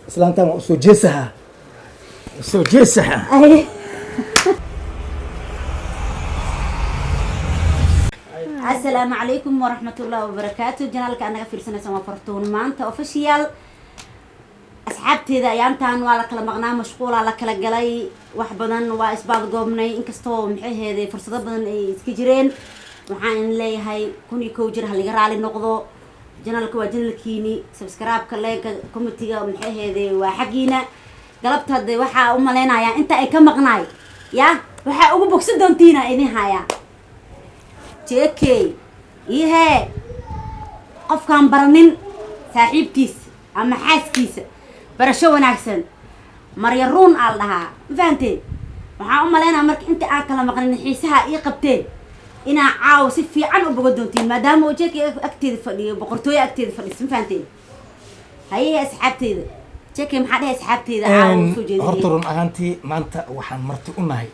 islaantan waa usoo jeesaha السلام عليكم ورحمة الله وبركاته. جنالك أنا في سنة سما فرتون مانتا أوفيشيال أصحابتي ذا يانتان ولا كلا مغنى مشغول على كلا جلاي وحبنا وإسباب قومني إنكستو محيه هذه فرصة بدن إسكجرين وحين لي هاي كوني كوجر هاللي قرا على النقضة جنالك وجنالكيني سبسكرايب كلاي كوميتي محيه هذه وحقينا قلبت هذه وحا لنا يا أنت أي كم مغناي يا وحا أبو بوكس دونتينا إني هايا جيكي إيه قف كان برنين صاحبتيس أما حاسكيس برشو وناكسن مريرون علىها فهمتي waxaa u maleynaa marka inta aan kala maqnin xiisaha ii qabteen inaa caaw si fiican u bogodoontiin maadaama uu jeekay agteeda fadhiyo boqortooyo agteeda fadhiyo fahanteen haye asxaabteeda jeekay maxaa dhahay asxaabteeda caaw soo jeediyay horta run ahaantii maanta waxaan marti u nahay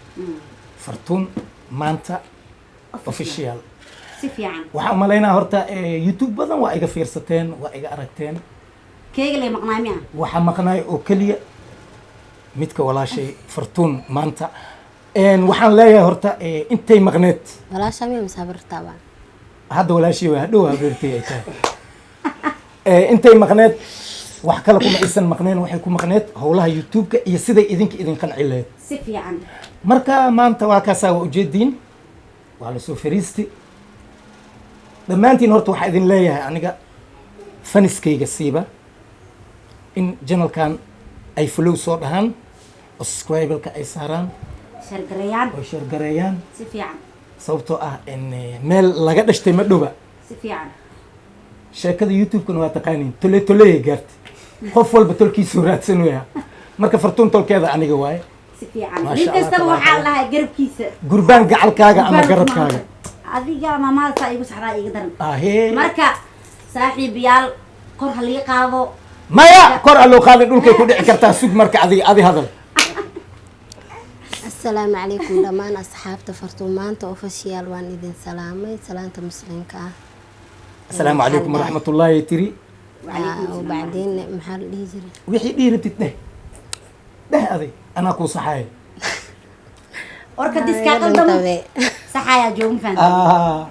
fartuun maanta official si fiican waxaa u maleynaa horta youtube badan waa iga fiirsateen waa iga aragteen keega lay maqnaay miya waxaa maqnaay oo keliya midka walaashay fartuun maanta waxaan leeyahay horta intay maqneed walaasha ma sabartaa baan hadda walaashay waa hadhow habeertay ay tahay intay maqneed wax kale kuma isan maqneen waxay ku maqneed howlaha youtube-ka iyo siday idin qanci lahayd si fiican marka maanta waa kaasaa waa ujeediin waa la soo fariisti dhammaantiin horta waxaa idin leeyahay aniga faniskayga siiba in janalkan ay follow soo dhahaan oo subscribe-ka ay saaraan shargareeyaan oo shargareeyaan si fiican sababtoo ah in meel laga dhashtay ma dhowa si fiican sheekada youtube-kana waa taqaaniin toleyay gaartay qof walba tolkiisuu raadsanaya marka fartuun tolkeeda aniga waaye si fiican nin kastaba waxaa lahaa garabkiisa gurbaan gacalkaaga ama garabkaaga adiga maamada saa igu saxraa iga daran ahee marka saaxiibayaal kor halii qaado maya kor aloo qaaday dhulkay ku dhici kartaa sug marka adi hadal assalaamu calaykum dhammaan asxaabta fartuun maanta official waan idin salaamay salaanta muslimka ah assalaamu calaykum waraxmatullaahi tiri وبعدين محل ديجري wixii dhihi rabtid dheh aday anaa kuu saxaaya warka diskaa qaldamo saxaaya joogin fahanteen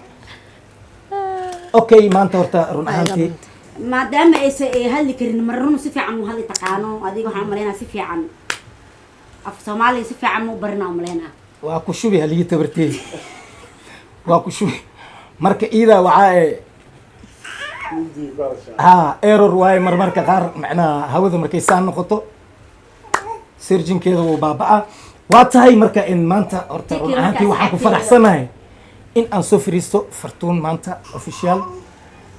okay maanta horta run ahaantii maadaama aysan hadli karin marrun si fiican u hadli taqaano adiga waxaan maleynaa si fiican af Soomaaliya si fiican u baranaa maleynaa waa ku shubi halii tabartay waa ku shubi marka iida waxaa error waaye marmarka qaar macnaha hawada markay saan noqoto surgeonkeeda wuu baaba'aa waa tahay marka in maanta horta run ahaantii waxaan ku faraxsanahay in aan soo fariisto fartuun maanta official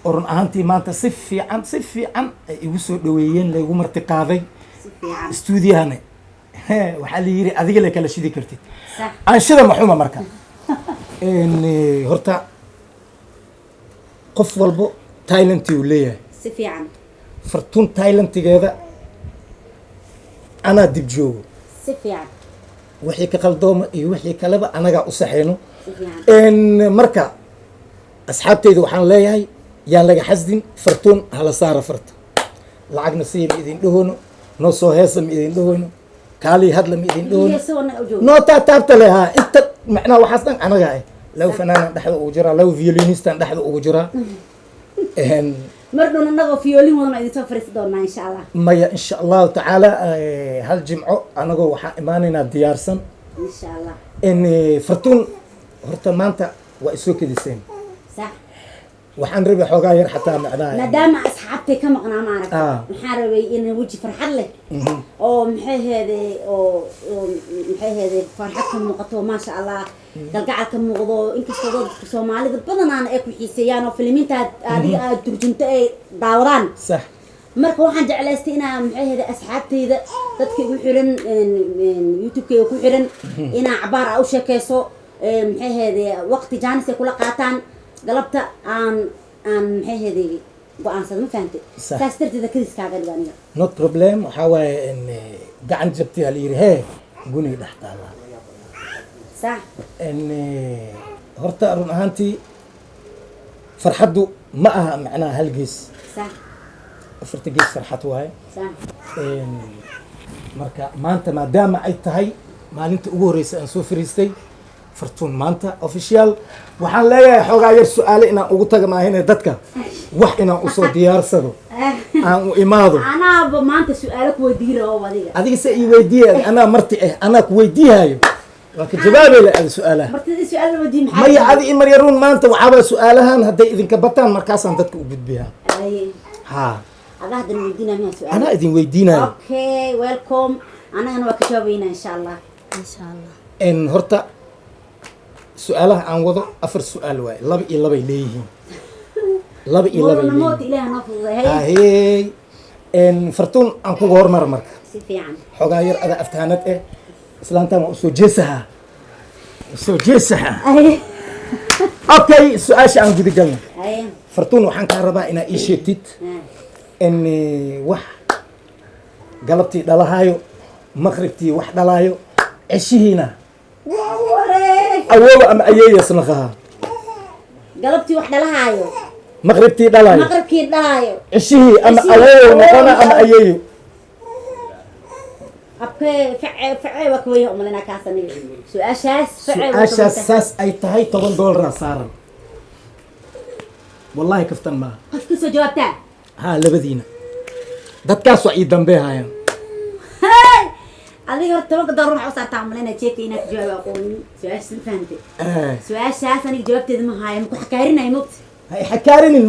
oo run ahaantii maanta si fiican ay igu soo dhaweeyeen laygu marti qaaday stuudiyahana waxaa la yidhi adiga la kala shidi kartid aanshida maxuma marka horta qof walbo tailantii uu leeyahay si fiican fartuun tailantigeeda anaa dib joogo si fiican wixii ka qaldooma iyo wixii kaleba anagaa u saxeyno si fiican marka asxaabteyda waxaan leeyahay yaan laga xasdin fartuun hala saara farta lacagna siya ma idin dhahoono noo soo heesa ma idin dhahoono kaalii hadla ma idin dhahoono noo taabta leh haa inta macnaha waxaas dhan anagaa ah law fanaanan dhexda ugu jiraa law violinistan dhexda ugu jiraa mardhown anagoo fiyoolin wadana idin soo fariisi doonaa insha allah maya insha allahu tacaala hal jimco anagoo waxaan imaanaynaa diyaarsan insha allah fartuun horta maanta waa isoo kediseen sax waxaan rabay xoogaa yar xataa macnaha maadaama asxaabtay ka maqnaa maaragta maxaan rabay in weji farxad leh oo maxay heede farxad ka muuqato maasha allah galgacal ka muuqdo inkastoo dadka soomaalida badanaana ay ku xiiseeyaan oo filimiinta adiga aad turjunto ay daawadaan sax marka waxaan jeclaystay inaa maxay heede asxaabtayda dadka igu xiran youtube-kayga ku xiran inaa cabaar u sheekeyso maxay heede waqti jaanis ay kula qaataan galabta aan maxay heede go-aansada ma fahantay saas darteeda kadiskaaga dhiga aniga not problem waxaa waaye gacan jabtay hala yidhi hee guniga dhex taallaa sax horta run ahaantii farxaddu ma aha macnaha halgees sax afarta gees farxad waaye صح marka maanta maadaama ay tahay maalinta ugu horeysa aan soo fariistay fartuun maanta official waxaan leeyahay xoogaa yar su-aale inaan ugu taga maahine dadka wax inaan usoo diyaarsado aan u imaado انا ما انت سؤالك وديره هو وديره adiga se ii weydiiyay anaa marti anaa ku weydiihayo waa ka jawaabi le ada su-aalaha مرتدي سؤال ودي محل maya adi i maryaruun maanta waxaaba su-aalahan hadday idinka bataan markaasaan dadka u gudbiyaa اي ha هذا هذا ودينا من سؤال anaa idin weydiinayo اوكي ويلكم انا وكجاوبينا ان شاء الله insha allah horta su-aalaha aan wado 4 su-aal waaye 2 iyo 2 ay leeyihiin 2 iyo 2 ay موت leeyihiin إله نفض هي ahey fartuun aan kuga hormara marka سيفي عن xoogaa yar ada aftahanad eh islaantaan waa usoo jeesaha أي okay su-aasha aan guda galno أي fartuun waxaan kaa rabaa inaa ii sheegtid in wax galabtii dhalahaayo maqribtii wax dhalaayo ceshihiina awooba ama ayeeyas naqaha قلبتي واحدة لهايو maqribtii dhalaayo مقرب كيد لهايو ceshihii ama awoow noqona ama ayeeyo أبكي فعي وكويه أملنا كاسني سؤال شاس فعي su-aashaas saas ay tahay $10 saaran wallahi kaftan maaha قف كسو جوابتها ها labadiina dadkaas waa ii dambeehayaan هاي أذيك رتبك دور روح وصار تعملنا تشيك إنك جواب أقول سؤال فهمت سؤال شاس أنا جوابت ما هاي ممكن حكارين هاي موت hay xakaarinin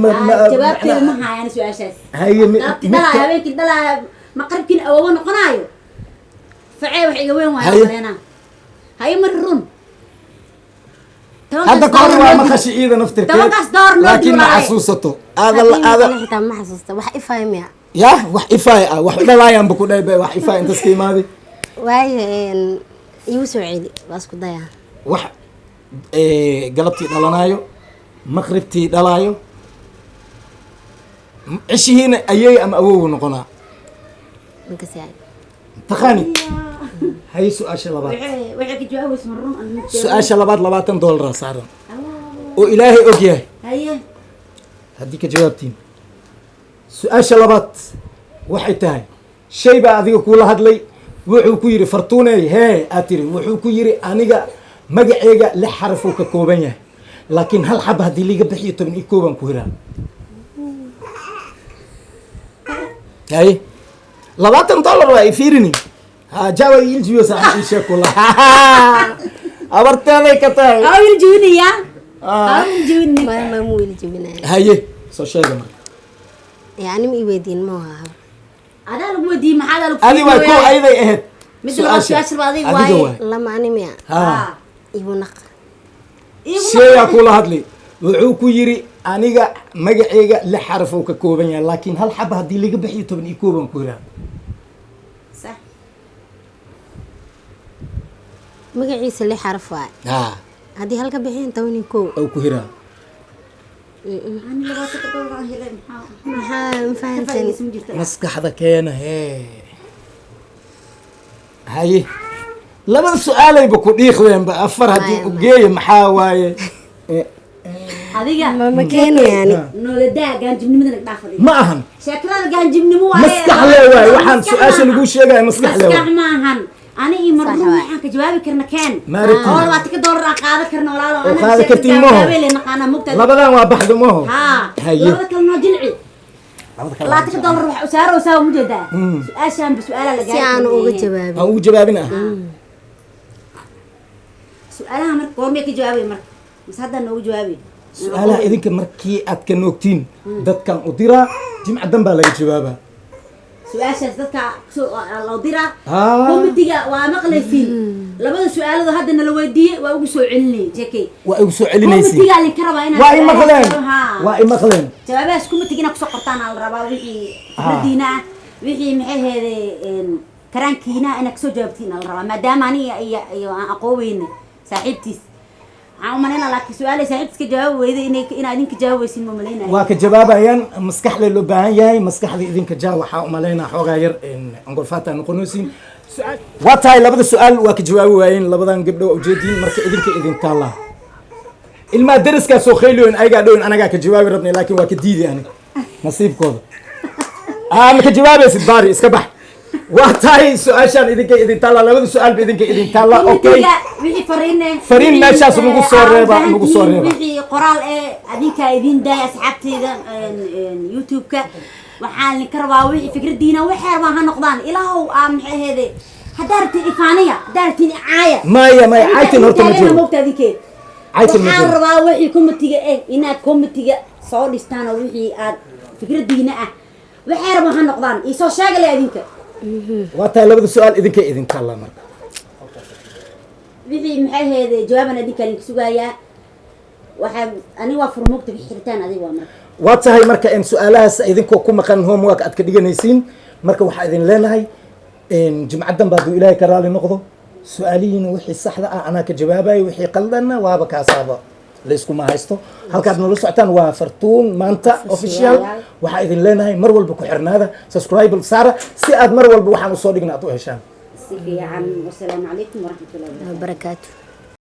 جوابت ما هاي أنا سؤال شاس hay قلبت دلا يا بنك دلا مقرب كين أول قنايو فعي وحي وين هاي. وين أنا هاي مرون hadda ka hor waa maqashi iida naftirkeed توقعت دور نودي laakiin ma وراي. xasuusato Haddii aada maqle xitaa ma xasuusta wax ifahmaya ya wax ifaay ah wax dhalaayaan ku dhaybay wax ifaay intaas ka imaadi waayo igu soo celi waa isku dayaa wax galabtii dhalanaayo maqribtii dhalaayo cishihiina ayeey ama awoow noqonaa marka si ay taqaani hay su-aasha labaad وحي كجواب اسم الرون أنا su-aasha labaad $20 saaran oo ilaahay og yahay هاي haddii ka jawaabtiin su-aasha labaad waxay tahay shay baa adiga kuula hadlay wuxuu ku yidhi fartuuney hee aad tiri wuxuu ku yidhi aniga magaceega 6 xaraf uu ka kooban yahay laakiin hal xaba haddii liiga bixiyo 11 baan ku hiraa hay $20 waa ifiirini ha jawa iljiyo saaxiib isha kula abarteeday ka tahay أو الجوني يا أو الجوني ma mu weli jebinaya haye soo sheega marka yani ma i weydiin ma aha هذا لو ودي ما هذا لو adi waa kow ayday ahayd مثل ما شاشر بعضي adiga واي waay lama ani miya ha igu naq sheeyaa kula hadlay wuxuu ku yidhi aniga magaceega 6 xaraf uu ka kooban yahay laakiin hal xaba haddii laga bixiyo 11 baan ku hiraa صح magaciisa li xaraf waay ha haddii halka bixin 11 oo ku hiraa أنا اللي بس كتقول عن هلا maxaa ma فاهم fahansan اسم جرت maskaxda keena hee haye labada su-aalayba ku dhiiqdeenba afar haddii u geeyo maxaa waaye هذيك ma keeno yani نولدا كان جبني مثلك داخل ma ahan شكرا كان جبني مو maskax lee waaye waxaan su-aasha lagu sheegaya maskax lee مسكح waaye maahan aniga صح marruun واي. waxaan ka jawaabi karna keen Maaritin. oo $20 qaada karna walaalo Oo qaada kartiin maho. labadan waa baxdo maho ha haye labada kalena jilci $20 wax u saaro saa mu jeedaa su'aashan bisu'aala la si aan uga jawaabin aan ugu jawaabin ah su'aalaha marka goorma ka jawaabi marka mas hadda noogu jawaabi su-aalaha idinka markii aad ka noogtiin dadkan u diraa jimcadan baa laga jawaabaa su'aashaas dadka loo diraa Ah. komitiga waa maqlaysiin labada su'aalada hadda nala weydiiyey waa ugu soo celinay jekay waa igu soo celinaysiin komitiga lin ka rabaa inaad waa i su'aalaha maqleen haa. waa i maqleen jawaabahaas komitiga inaad kusoo qortaan aa la rabaa wixii fikradiina ah wixii maxay heedee karaankiina inaad kasoo jawaabtiin aa la rabaa maadaama aniga iyo aan aqooweyna saaxiibtiis waxaan u malaynaa laakiin su-aalay saaxiibtiis ka jawaabi weyday inaad idinka jawaabaysin ma malaynaya waa ka jawaabayaan maskaxda loo baahan yahay maskaxda idinka jaa waxaa u malaynaa xoogaa yar angolfaata noqonaysiin waa tahay labada su-aal waa ka jawaabi waayeen labadan gabdho waa ujeediin marka idinka idin taallaa ilmaha dariskaa soo khayliyoyn ayagaa dhowin anagaa ka jawaabi rabnay laakiin waa ka diidi ani nasiibkooda ما كجوابي باري اسكبح واتاي سؤاشان إذن تلا لابد سؤال بإذن إذن تلا أوكي wixii fariin fariin meeshaas nagu soo reeba nagu soo reeba wixii qoraal adinka idin daay asxaabteeda youtube-ka waxaan ka rabaa wixii fikradiina waxay ma ha noqdaan ilaahow aan maxay heede hadarti ifaaniya darti caaya maya caytin horta ma jiro moogtaadikeed caytin ma waxaan jiro rabaa wixii committee inaad committee soo dhistaan oo wixii aad fikradiina ah waxay ma ha noqdaan isoo sheegay adinka واتاي لابد سؤال إذن تلا مرة wixii maxay heede jawaaban adinka idin sugaaya waxa ani waa furmoogta xiritaan adiga waa marka واتاي مركا إن سؤالها إذنكو كم كان هم وقت أتكلم نيسين مركا واحد إذن لنا هاي إن جمعة دم بعد إلهي كرالي نقضه سؤالين وحي صح أنا كجوابي وحي قلنا وابك عصابة ليسكو ما هيستو هل كان نلص عتان وفرتون مانتا أوفيشال واحد إذن لنا هاي مرول بكو حرنا هذا سبسكرايب لسارة سياد مرول بوحنا صادقنا أتوه هشام سيدي عم والسلام عليكم ورحمة الله وبركاته وبركاته